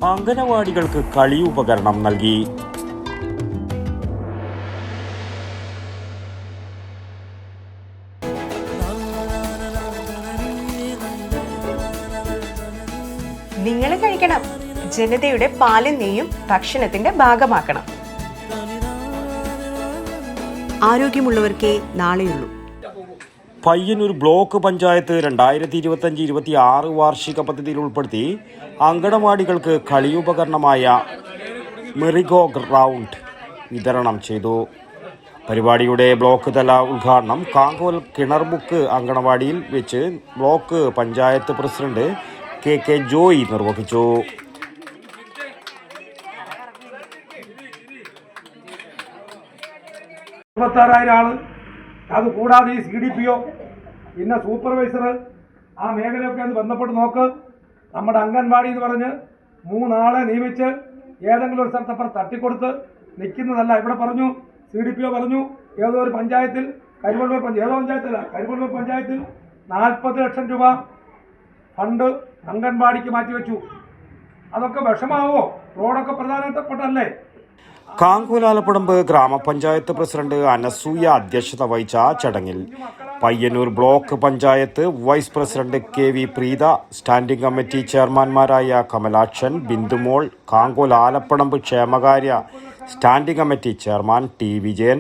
അംഗനവാടികൾക്ക് കളി ഉപകരണം നൽകി. നിങ്ങൾ കഴിക്കണം. ജനതയുടെ പാലും നെയ്യും ഭക്ഷണത്തിന്റെ ഭാഗമാക്കണം. ആരോഗ്യമുള്ളവർക്കേ നാളെയുള്ളൂ. പയ്യന്നൂർ ബ്ലോക്ക് പഞ്ചായത്ത് 2025-26 വാർഷിക പദ്ധതിയിൽ ഉൾപ്പെടുത്തി അങ്കണവാടികൾക്ക് കളിയുപകരണമായ മെറിഗോ റൗണ്ട് വിതരണം ചെയ്തു. പരിപാടിയുടെ ബ്ലോക്ക് തല ഉദ്ഘാടനം കാങ്കോൽ കിണർമുക്ക് അങ്കണവാടിയിൽ വെച്ച് block panchayat president KK Joy നിർവഹിച്ചു. ആള്, അതുകൂടാതെ ഈ CDPO പിന്നെ സൂപ്പർവൈസർ ആ മേഖലയൊക്കെ ഒന്ന് ബന്ധപ്പെട്ട് നോക്ക്. നമ്മുടെ അംഗൻവാടി എന്ന് പറഞ്ഞ് 3 ആളെ നിയമിച്ച് ഏതെങ്കിലും ഒരു സ്ഥലത്തപ്പുറം തട്ടിക്കൊടുത്ത് നിൽക്കുന്നതല്ല. ഇവിടെ പറഞ്ഞു CDPO പറഞ്ഞു ഏതോ ഒരു പഞ്ചായത്തിൽ കരിവള്ളൂർ പഞ്ചായത്തിൽ 40 ലക്ഷം രൂപ ഫണ്ട് അംഗൻവാടിക്ക് മാറ്റിവെച്ചു. അതൊക്കെ വിഷമാവോ? റോഡൊക്കെ പ്രധാനപ്പെട്ടല്ലേ? കാങ്കോലാലപ്പടമ്പ് ഗ്രാമപഞ്ചായത്ത് പ്രസിഡന്റ് അനസൂയ അധ്യക്ഷത വഹിച്ച ചടങ്ങിൽ Payyanur block panchayat vice president KV Preetha, standing committee ചെയർമാൻമാരായ കമലാക്ഷൻ, ബിന്ദുമോൾ, കാങ്കോലാലപ്പടമ്പ് ക്ഷേമകാര്യ standing committee chairman T Vijayan,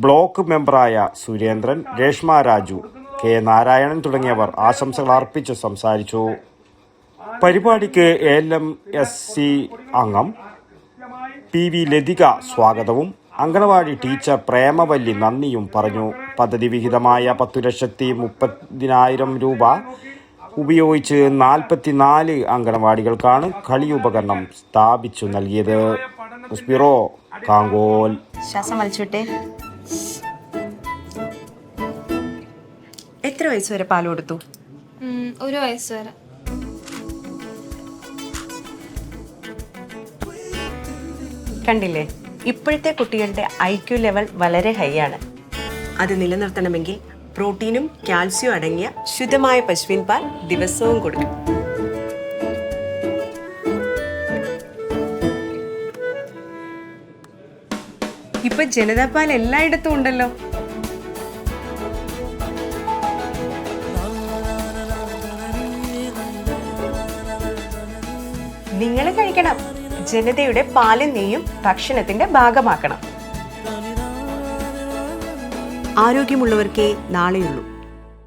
block മെമ്പറായ സുരേന്ദ്രൻ, രേഷ്മ രാജു, K നാരായണൻ തുടങ്ങിയവർ ആശംസകൾ അർപ്പിച്ച് സംസാരിച്ചു. പരിപാടിക്ക് ALMSC അംഗം PV ലതിക സ്വാഗതവും അങ്കണവാടി ടീച്ചർ പ്രേമവല്ലി നന്ദിയും പറഞ്ഞു. പദ്ധതി വിഹിതമായ 10,30,000 രൂപ ഉപയോഗിച്ച് 44 അങ്കണവാടികൾക്കാണ് കളിയുപകരണം സ്ഥാപിച്ചു നൽകിയത്. ബ്യൂറോ കാങ്കോൽ. ശ്വാസം വലിച്ചുവിട്ടെ. എത്ര വയസ്സ് വരെ പാൽ കൊടുത്തു? 1 വയസ്സ് വരെ. കണ്ടില്ലേ, ഇപ്പോഴത്തെ കുട്ടികളുടെ IQ ലെവൽ വളരെ ഹൈ ആണ്. അത് നിലനിർത്തണമെങ്കിൽ പ്രോട്ടീനും കാൽസ്യവും അടങ്ങിയ ശുദ്ധമായ പശുവിൻ പാൽ ദിവസവും കൊടുക്കും. ഇപ്പൊ ജനതാ പാൽ എല്ലായിടത്തും ഉണ്ടല്ലോ. നിങ്ങൾ കഴിക്കണം. ജനതയുടെ പാലും നെയ്യും ഭക്ഷണത്തിന്റെ ഭാഗമാക്കണം. ആരോഗ്യമുള്ളവർക്കേ നാളെയുള്ളൂ.